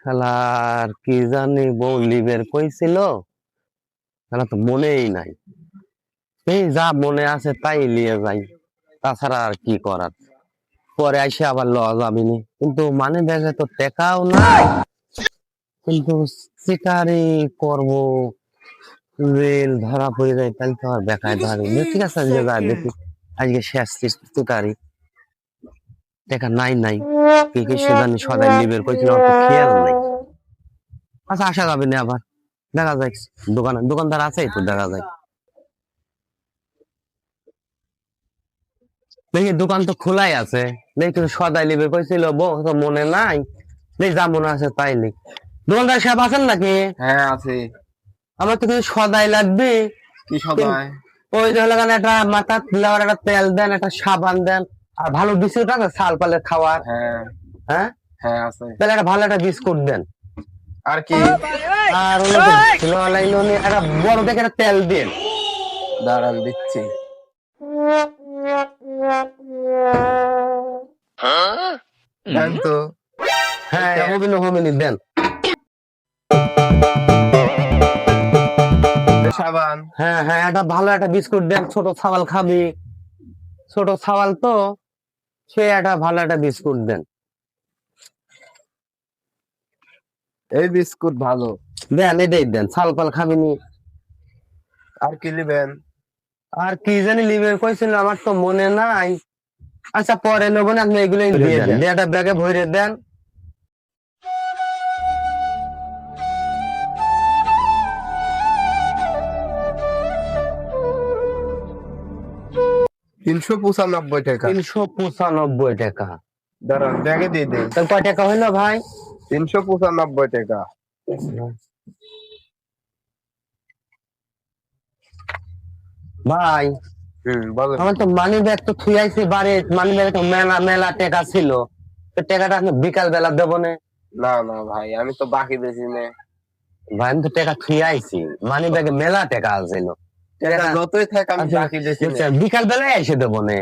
শালার কি জানি বউ লিবের কইছিল, শালা তো মনেই নাই। এই যা মনে আছে তাই নিয়ে যাই, তাছাড়া আর কি করার। পরে আইসে আবার লওয়া যাবিনি, কিন্তু মানে ব্যাগে তো টেকাও নাই। কিন্তু শিকারি করব, রেল ধরা পড়ে যায় তাহলে তো আর দেখায় ধরে। ঠিক আছে, আজকে যা দেখি, আজকে শেষ শিকারি। টেকা নাই নাই, কি কি সে জানি সদাই লিবের কইছিল, আমার তো খেয়াল নাই। আচ্ছা, আসা যাবে না আবার, দেখা যায়। দোকানদার আছে তো, দেখা যায়। দেখি দোকান তো খোলাই আছে, দেখি তুমি সদাই লিবে কইছিল, বউ তো মনে নাই। দেখি যা মনে আছে তাই লিখ। দোকানদার সাহেব আছেন নাকি? হ্যাঁ আছে। আমার তো কিছু সদাই লাগবে। কি সদাই? ওই যে হলো একটা মাথা দেওয়ার একটা তেল দেন, একটা সাবান দেন, আর ভালো বিস্কুট আছে ছাল পালের খাওয়ার। হ্যাঁ হ্যাঁ, হ্যাঁ আছে। তাহলে একটা ভালো একটা বিস্কুট দেন। আর কি? আর একটা বড় দেখে একটা তেল দিন। দাঁড়ান দিচ্ছি। দেন তো। হ্যাঁ, হোমিনি দেন। সাবান। হ্যাঁ হ্যাঁ, একটা ভালো একটা বিস্কুট দেন, ছোট ছাওয়াল খাবি, ছোট ছাওয়াল তো, সে একটা ভালো একটা বিস্কুট দেন। এই বিস্কুট ভালো। দেন, এটাই দেন, ছাল পাল খাবিনি। আর কি নেবেন? আর কি জানি লিবের কইছিল, আমার তো মনে নাই। আচ্ছা, পরে নেবো না, আপনি এগুলো দিয়ে দেন, একটা ব্যাগে ভরে দেন। টাকা। 395 টাকা। দাঁড়ান ব্যাগে দিয়ে দেন। তাহলে কয় টাকা হইলো ভাই? 395 টাকা। ভাই, বলেন। আমার তো মানি ব্যাগ তো থুই আইছি বাড়ি, মানি ব্যাগে তো মেলা মেলা টাকা ছিল। তো টাকাটা আপনি বিকাল বেলা দেবো না? না না ভাই, আমি তো বাকি বেশি নে। ভাই, আমি তো টাকা থুই আইছি, মানি ব্যাগে মেলা টাকা আছিল। টাকা যতই থাকে আমি বাকি বেশি নে। বিকাল বেলায় এসে দেবো না।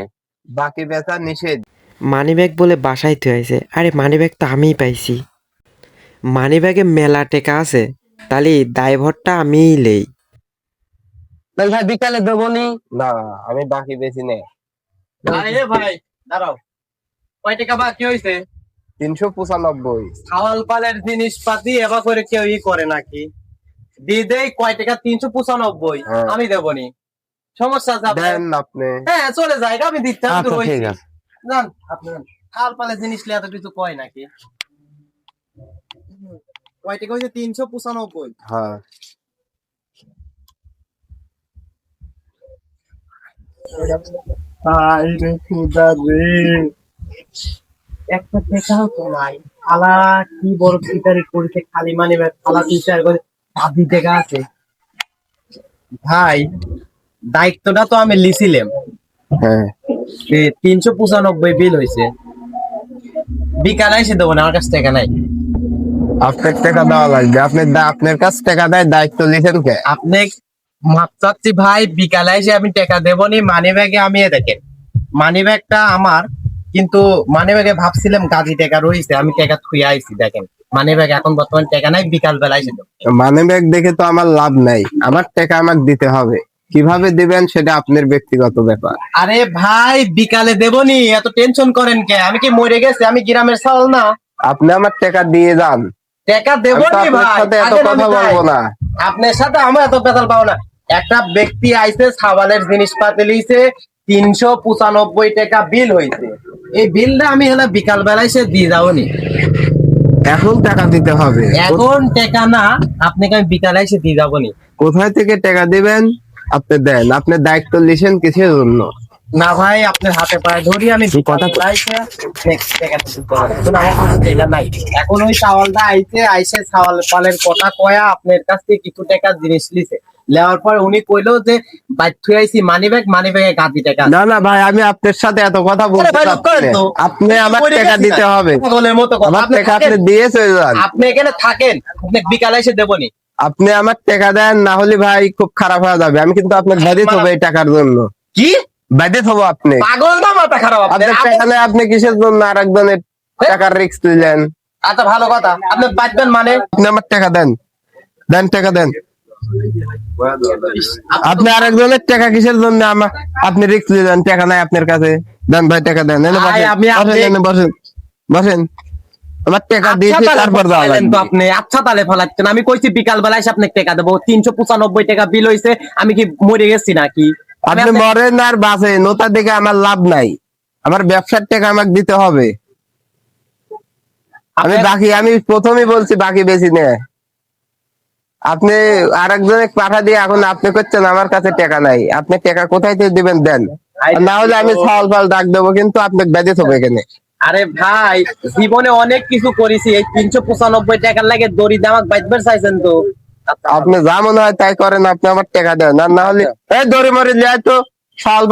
বাকি বেচা নিষেধ। মানিব্যাগ বলে বাসায় থুয়ে আইছে। আরে মানিব্যাগ তো আমিই পাইছি। মানিব্যাগে মেলা টেকা আছে, তাহলে দায়ভারটা আমিই লেই। তাহলে ভাই বিকালে দেবো নি? না, আমি বাকি বেশি নে। আরে ভাই দাঁড়াও, কয় টাকা বাকি হয়েছে? 395। খাওয়াল পালের জিনিসপাতি এবার করে কেউ করে নাকি? দিয়ে দেই কয় টাকা? 395। হ্যাঁ। আমি দেবনি, সমস্যা আছে আপনার? দেন আপনি। হ্যাঁ চলে যায়, আমি দিতে আমি তো আচ্ছা, রয়েছি। ঠিক আছে। জান আপনি যান। খাওয়াল পালের জিনিস নিয়ে এত কিছু কয় নাকি? কয় টাকা হয়েছে? 395। হ্যাঁ। একটা টাকাও তো নাই। আলা কি বড় শিকারি করেছে, খালি মানে আলা বিচার করে আধি টাকা আছে। ভাই, দায়িত্বটা তো আমি লিছিলাম। হ্যাঁ 395 বিল হয়েছে, বিকালে এসে দেবো না, আমার কাছে টাকা নাই। আপনার টাকা দেওয়া লাগবে। আপনার কাছে টাকা দেয়, দায়িত্ব লিখেন কে? আপনি মাপ চাচ্ছি ভাই, বিকালে এসে আমি টাকা দেবো নি। মানি ব্যাগে আমি দেখেন, মানি ব্যাগটা আমার, কিন্তু মানি ব্যাগে ভাবছিলাম গাজি টাকা রয়েছে, আমি টাকা থুয়ে আইছি। দেখেন মানি ব্যাগ এখন বর্তমান টাকা নাই, বিকাল বেলা এসে দেবো। মানি ব্যাগ দেখে তো আমার লাভ নাই, আমার টাকা আমাকে দিতে হবে। কিভাবে দিবেন সেটা আপনার ব্যক্তিগত ব্যাপার। আরে ভাই বিকালে দেবনি, এত টেনশন করেন কে? আমি কি মরে গেছি? আমি গ্রামের চাল না? আপনি আমার টাকা দিয়ে যান। টাকা আমি দেবো তো নি আপনার ভাই, সাথে এত আগের কথা আমি যাই। বলবো না। আপনার সাথে আমার এত বেতাল পাবো না। একটা ব্যক্তি আইছে, সাবালের জিনিসপাতি লিছে, 395 টাকা বিল হয়েছে। এই বিলটা আমি হলে বিকাল বেলায় সে দিয়ে যাবো নি। এখন টাকা দিতে হবে। এখন টাকা না, আপনাকে আমি বিকালে এসে দিয়ে যাবো নি। কোথায় থেকে টাকা দিবেন আপনি দেন। আপনার দায়িত্ব লিখেন কিসের জন্য? না ভাই, আপনার হাতে পায়ে ধরি, আমি কথা নাই। এখন ওই চাওয়ালটা আইসে চাওয়াল পালের কথা কয়া আপনার কাছ থেকে কিছু টাকা জিনিস লিছে। লেওয়ার পর উনি কইলো যে বাইক আইছি মানি ব্যাগে গাদি টাকা। না না ভাই, আমি আপনার সাথে এত কথা বলতে ভাই, চাচ্ছি না। তো। আপনি আমার পরে টাকা গেছি দিতে না। হবে। পাগলের মতো কথা। আমার আপনি টাকা আপনি থাকেন, দিয়ে চলে যান। আপনি এখানে থাকেন, আপনি বিকালে এসে দেবনি। আপনি আমার টাকা দেন, না হলে ভাই খুব খারাপ হয়ে যাবে। আমি কিন্তু আপনার বাড়ি থবো এই টাকার জন্য। কি বাড়ি থবো আপনি। পাগল না মাথা খারাপ আপনার? আপনার টাকা নেই, আপনি কিসের জন্য আর একজনের টাকার রিস্ক তুললেন? আচ্ছা ভালো কথা, আপনি বাঁচবেন মানে? আপনি আমার টাকা দেন, দেন টাকা দেন। আপনি আরেকজনের টাকা কিসের জন্য আমার, আপনি রিস্ক দেন, টাকা নাই আপনার কাছে, দেন ভাই টাকা দেন। এনে ভাই, বসেন, আমি আপনি- বসেন, এনে বসেন, বসেন। আমার টাকা দিয়েছি, তারপর যাওয়া ফলাইলেন তো লাগবে। আপনি, আচ্ছা তাহলে ফলাচ্ছেন। আমি কইছি বিকাল বেলায় এসে আপনাকে টাকা দেবো, 395 টাকা বিল হয়েছে। আমি কি মরে গেছি নাকি? আমি আপনি আপনাকে- মরেন আর বাঁচেন, ওটা দেখে আমার লাভ নাই। আমার ব্যবসার টাকা আমাকে দিতে হবে। আমি আপনার- বাকি, আমি প্রথমেই বলছি বাকি বেশি নেই। আপনি আরেকজনে পাঠা দিয়ে এখন আপনি করছেন আমার কাছে টাকা নাই। আপনি টাকা কোথায় থেকে দিবেন দেন, আর না হলে আমি ছাল ফাল ডাক দেবো, কিন্তু আপনাকে বেঁধে থাকবে এখানে। আরে ভাই, জীবনে অনেক কিছু করেছি, এই 395 টাকার লাগে দড়ি দিয়ে আমাকে বাইর চাইছেন তো। আপনি যা মনে হয় তাই করেন, আপনি আমার টাকা দেন, আর না হলে এই দড়ি মরে যায় তো ছাল